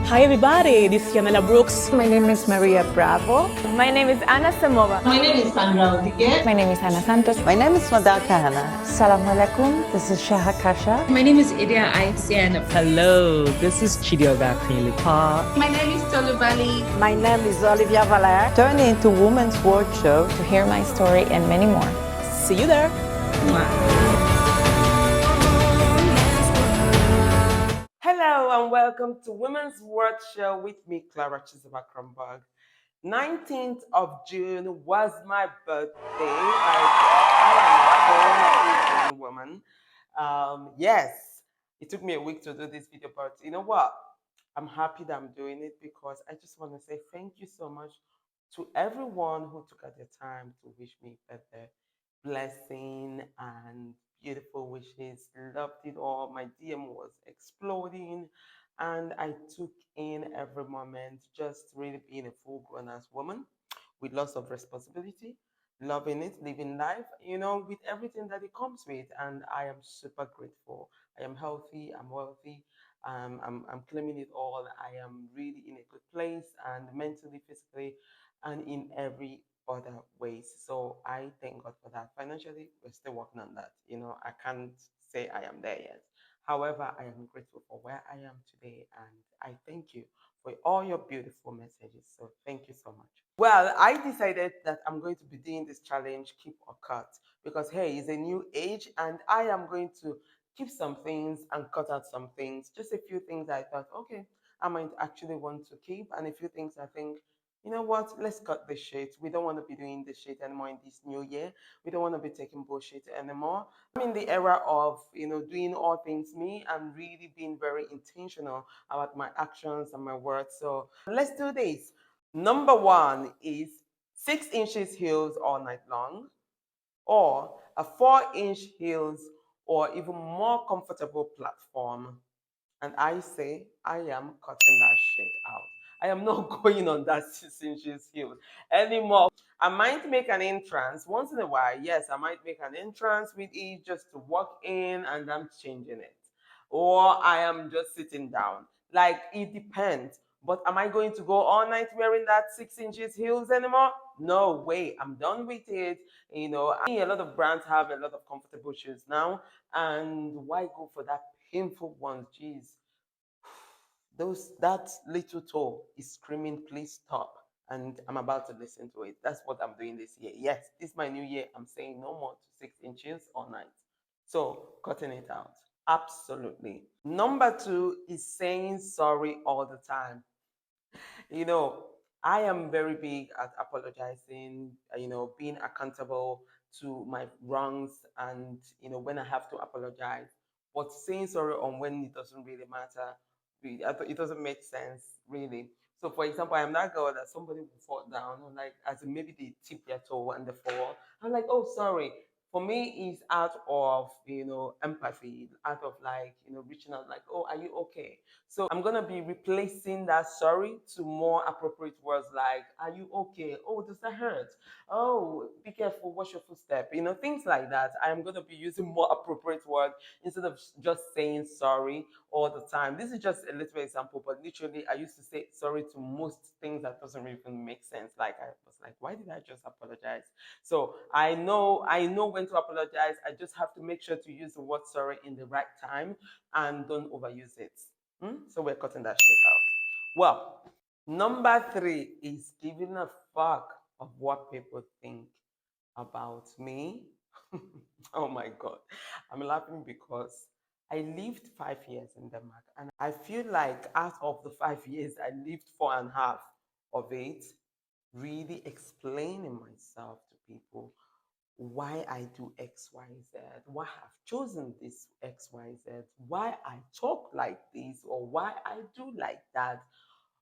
Hi everybody, this is Yanela Brooks. My name is Maria Bravo. My name is Anna Samova. My name is Sandra Rodriguez. My name is Hannah Santos. My name is Madal Kahana. Assalamu alaikum. This is Shaha Kasha. My name is Idia Aisian. Hello, this is Chidioga Kunilipa. My name is Tolubali. My name is Olivia Valère. Turn into Women's World Show to hear my story and many more. See you there. Hello and welcome to Women's World Show with me, Clara Chizuba-Kronberg. 19th of June was my birthday. I am a whole woman. Yes, it took me a week to do this video, but you know what? I'm happy that I'm doing it because I just want to say thank you so much to everyone who took out their time to wish me birthday blessing and beautiful wishes. Loved it all. My DM was exploding, and I took in every moment, just really being a full grown ass woman with lots of responsibility, loving it, living life, with everything that it comes with. And I am super grateful. I am healthy, I'm wealthy, I'm claiming it all. I am really in a good place and mentally, physically, and in every other ways. So I thank God for that. Financially, we're still working on that. I can't say I am there yet. However, I am grateful for where I am today, and I thank you for all your beautiful messages. So thank you so much. Well, I decided that I'm going to be doing this challenge, keep or cut, because hey, it's a new age, and I am going to keep some things and cut out some things. Just a few things I thought, okay, I might actually want to keep, and a few things I think, you know what, let's cut this shit. We don't want to be doing this shit anymore in this new year. We don't want to be taking bullshit anymore. I'm in the era of, doing all things me and really being very intentional about my actions and my words. So let's do this. Number one is 6 inches heels all night long, or a 4-inch heels or even more comfortable platform. And I say, I am cutting that shit out. I am not going on that 6 inches heels anymore. I might make an entrance once in a while. Yes, I might make an entrance with it just to walk in and I'm changing it. Or I am just sitting down. Like, it depends. But am I going to go all night wearing that 6 inches heels anymore? No way. I'm done with it. A lot of brands have a lot of comfortable shoes now. And why go for that painful ones? Jeez. That little toe is screaming, please stop. And I'm about to listen to it. That's what I'm doing this year. Yes, this is my new year. I'm saying no more to 6 inches all night. So cutting it out. Absolutely. Number two is saying sorry all the time. You know, I am very big at apologizing, being accountable to my wrongs and, when I have to apologize. But saying sorry on when it doesn't really matter, it doesn't make sense, really. So, for example, I'm that girl that somebody will fall down, or like, as in maybe they tip their toe and they fall. I'm like, oh, sorry. For me, it's out of, empathy, out of like, reaching out, like, oh, are you okay? So I'm gonna be replacing that sorry to more appropriate words like, are you okay? Oh, does that hurt? Oh, be careful, watch your footstep. Things like that. I'm gonna be using more appropriate words instead of just saying sorry all the time. This is just a little example, but literally I used to say sorry to most things that doesn't even make sense. Like I was like, why did I just apologize? So I know when to apologize. I just have to make sure to use the word sorry in the right time and don't overuse it. So we're cutting that shit out. Well, number three is giving a fuck of what people think about me. Oh my God. I'm laughing because I lived 5 years in Denmark, and I feel like out of the 5 years, I lived 4.5 of it really explaining myself to people why I do X, Y, Z, why I've chosen this X, Y, Z, why I talk like this, or why I do like that.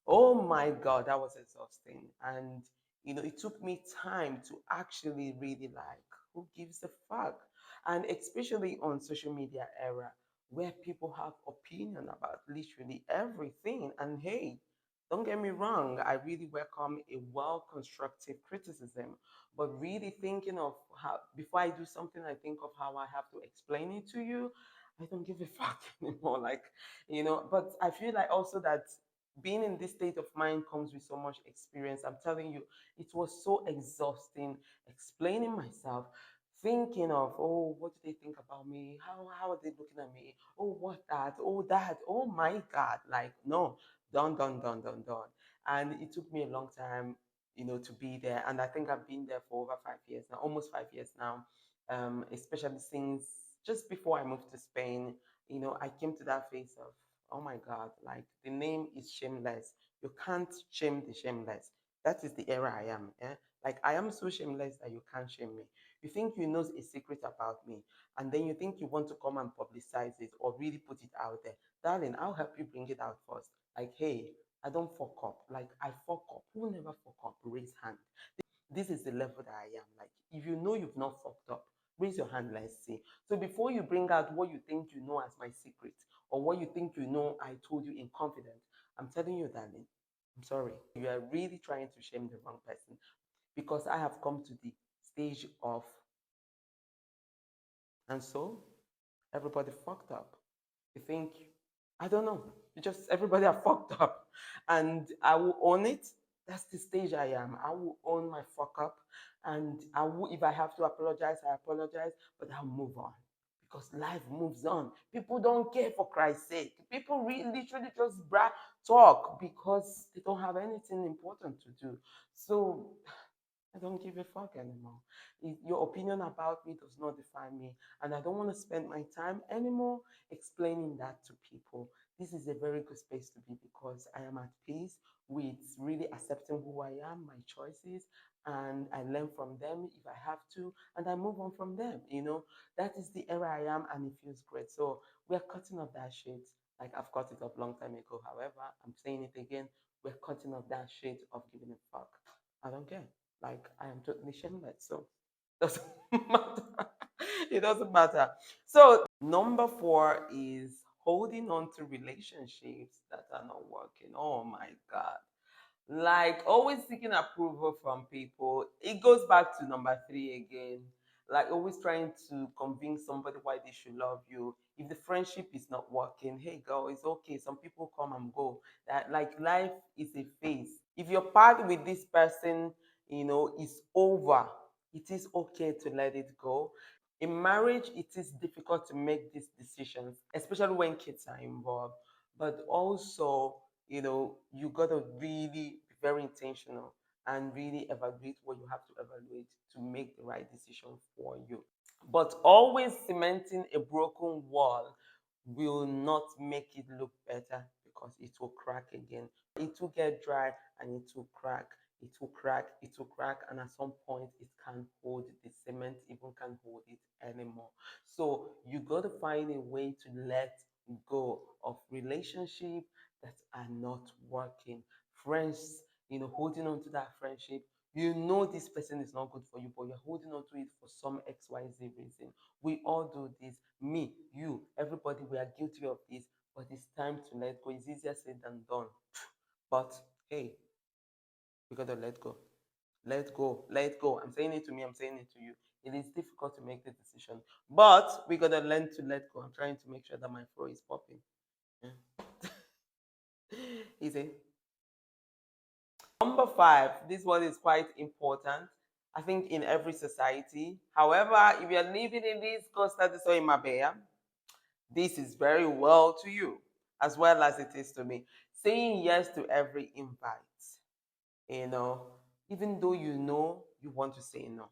Oh my God, that was exhausting. And, it took me time to actually really like, who gives a fuck? And especially on social media era, where people have opinion about literally everything. And hey, don't get me wrong, I really welcome a well-constructive criticism, but really thinking of how, before I do something, I think of how I have to explain it to you. I don't give a fuck anymore. Like, but I feel like also that being in this state of mind comes with so much experience. I'm telling you, it was so exhausting explaining myself, thinking of, oh, what do they think about me? How are they looking at me? Oh, what that? Oh, that. Oh my God. Like, no, done, done, done, done, done. And it took me a long time, to be there. And I think I've been there for over 5 years now, almost 5 years now. Especially since just before I moved to Spain, I came to that phase of, oh my God, like the name is shameless. You can't shame the shameless. That is the era I am. Eh? Like I am so shameless that you can't shame me. You think you know a secret about me, and then you think you want to come and publicize it or really put it out there. Darling, I'll help you bring it out first. Like, hey, I don't fuck up. Like I fuck up. Who never fuck up? Raise hand. This is the level that I am. Like, if you know you've not fucked up, raise your hand, let's see. So before you bring out what you think you know as my secret, or what you think you know I told you in confidence, I'm telling you, darling, I'm sorry. You are really trying to shame the wrong person, because I have come to the stage of, and so everybody fucked up. You think, I don't know, you just, everybody are fucked up. And I will own it. That's the stage I am. I will own my fuck up. And I will, if I have to apologize, I apologize, but I'll move on. Because life moves on. People don't care, for Christ's sake. People really literally just talk because they don't have anything important to do. So I don't give a fuck anymore. Your opinion about me does not define me. And I don't want to spend my time anymore explaining that to people. This is a very good space to be, because I am at peace with really accepting who I am, my choices, and I learn from them if I have to, and I move on from them. That is the era I am, and it feels great. So we're cutting off that shit. Like I've cut it off long time ago. However, I'm saying it again. We're cutting off that shit of giving a fuck. I don't care. Like I am totally shameless, so doesn't matter. It doesn't matter. So number 4 is holding on to relationships that are not working. Oh my God. Like always seeking approval from people. It goes back to number 3 again. Like always trying to convince somebody why they should love you. If the friendship is not working, hey girl, it's okay. Some people come and go. That like life is a phase. If your part with this person, is over, it is okay to let it go. In marriage, it is difficult to make these decisions, especially when kids are involved. But also, you got to really be very intentional and really evaluate what you have to evaluate to make the right decision for you. But always cementing a broken wall will not make it look better, because it will crack again. It will get dry and it will crack. It will crack, it will crack, and at some point it can't hold the cement, even can't hold it anymore. So you got to find a way to let go of relationship that are not working. Friends, holding on to that friendship, this person is not good for you, but you're holding on to it for some XYZ reason. We all do this. Me, you, everybody, we are guilty of this, but it's time to let go. It's easier said than done. But hey, we gotta let go. Let go. Let go. I'm saying it to me, I'm saying it to you. It is difficult to make the decision, but we gotta learn to let go. I'm trying to make sure that my throat is popping. Yeah. Easy. Number 5, this one is quite important, I think, in every society. However, if you're living in this Costa de Soy Mabea, this is very well to you, as well as it is to me. Saying yes to every invite, you know, even though you want to say no.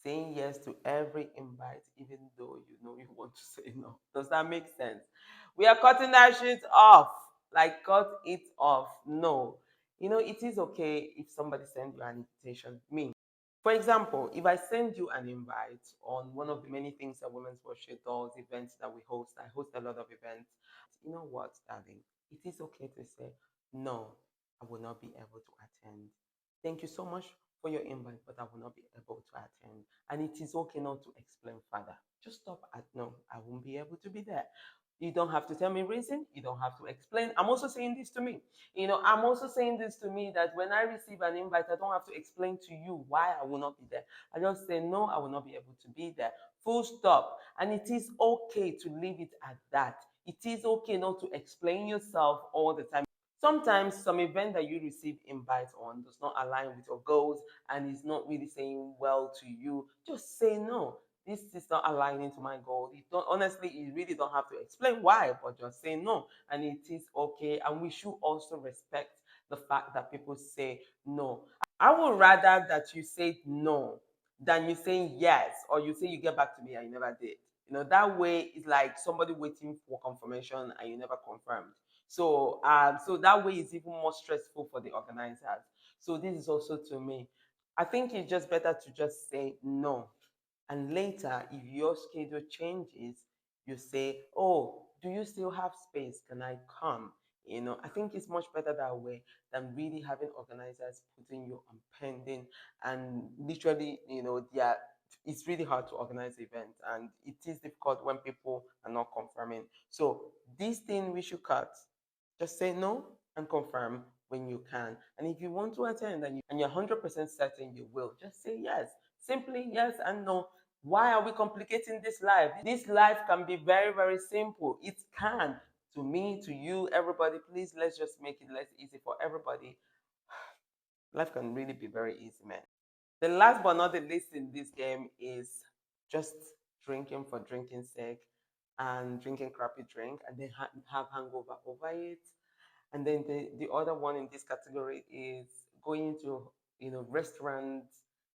Saying yes to every invite, even though you want to say no. Does that make sense? We are cutting that shit off. Like, cut it off. No. It is okay if somebody sends you an invitation. Me. For example, if I send you an invite on one of the many things that Women's Worship does, events that we host, I host a lot of events. You know what, darling? It is okay to say, no, I will not be able to attend. Thank you so much for your invite, but I will not be able to attend. And it is okay not to explain further. Just stop at no, I won't be able to be there. You don't have to tell me reason. You don't have to explain. I'm also saying this to me. I'm also saying this to me, that when I receive an invite, I don't have to explain to you why I will not be there. I just say, no, I will not be able to be there. Full stop. And it is okay to leave it at that. It is okay not to explain yourself all the time. Sometimes some event that you receive invite on does not align with your goals and is not really saying well to you. Just say no. This is not aligning to my goal. You don't honestly, you really don't have to explain why, but just say no. And it is okay. And we should also respect the fact that people say no. I would rather that you say no than you saying yes, or you say you get back to me and you never did. That way it's like somebody waiting for confirmation and you never confirmed. So that way it's even more stressful for the organizers. So this is also to me. I think it's just better to just say no. And later, if your schedule changes, you say, oh, do you still have space? Can I come? I think it's much better that way than really having organizers putting you on pending and literally, it's really hard to organize events and it is difficult when people are not confirming. So this thing we should cut. Just say no and confirm when you can. And if you want to attend and you're 100% certain you will, just say yes. Simply yes and no. Why are we complicating this life? This life can be very, very simple. It can. To me, to you, everybody, please let's just make it less easy for everybody. Life can really be very easy, man. The last but not the least in this game is just drinking for drinking's sake and drinking crappy drink and then have hangover over it. And then the other one in this category is going to restaurants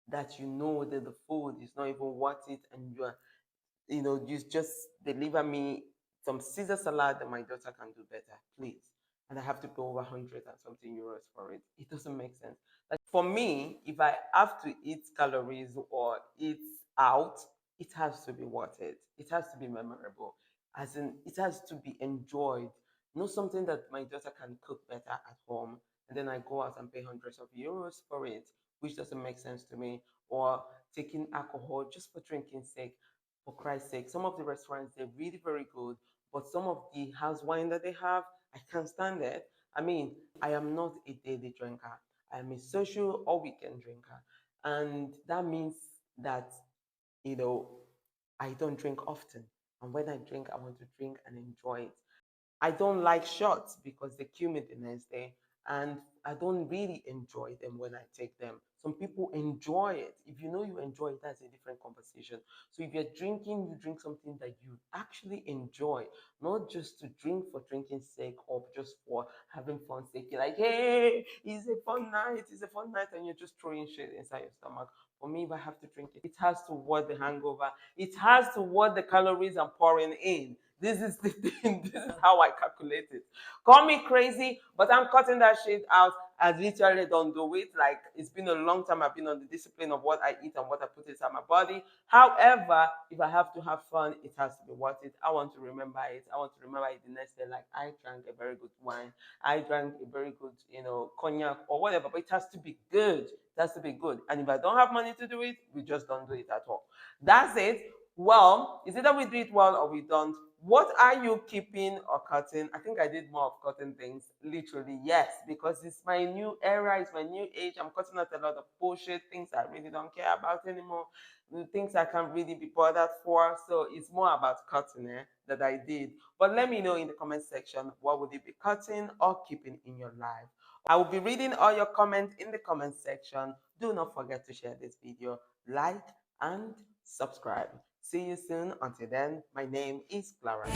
that that the food is not even worth it and you just deliver me some Caesar salad that my daughter can do better, please. And I have to pay over 100 and something euros for it. It doesn't make sense. Like for me, if I have to eat calories or eat out, it has to be worth it. It has to be memorable. As in, it has to be enjoyed. Not something that my daughter can cook better at home. And then I go out and pay hundreds of euros for it, which doesn't make sense to me. Or taking alcohol just for drinking sake, for Christ's sake. Some of the restaurants, they're really very good, but some of the house wine that they have, I can't stand it. I mean, I am not a daily drinker. I am a social or weekend drinker. And that means that, you know, I don't drink often. And when I drink, I want to drink and enjoy it. I don't like shots because they kill me the next day. And I don't really enjoy them when I take them. Some people enjoy it. If you know you enjoy it, that's a different conversation. So if you're drinking, you drink something that you actually enjoy, not just to drink for drinking's sake or just for having fun sake. You're like, hey, it's a fun night, and you're just throwing shit inside your stomach. For me, if I have to drink it, it has to worth the hangover. It has to worth the calories I'm pouring in. This is the thing. This is how I calculate it. Call me crazy, but I'm cutting that shit out. I literally don't do it. Like, it's been a long time I've been on the discipline of what I eat and what I put inside my body. However, if I have to have fun, it has to be worth it. I want to remember it. I want to remember it the next day. Like, I drank a very good wine. I drank a very good, cognac or whatever, but it has to be good. It has to be good. And if I don't have money to do it, we just don't do it at all. That's it. Well, is either we do it well or we don't. What are you keeping or cutting? I think I did more of cutting things. Literally, yes, because it's my new era, it's my new age. I'm cutting out a lot of bullshit, things I really don't care about anymore, things I can't really be bothered for. So it's more about cutting that I did. But let me know in the comment section, what would you be cutting or keeping in your life? I will be reading all your comments in the comment section. Do not forget to share this video, like, and subscribe. See you soon. Until then, my name is Clara.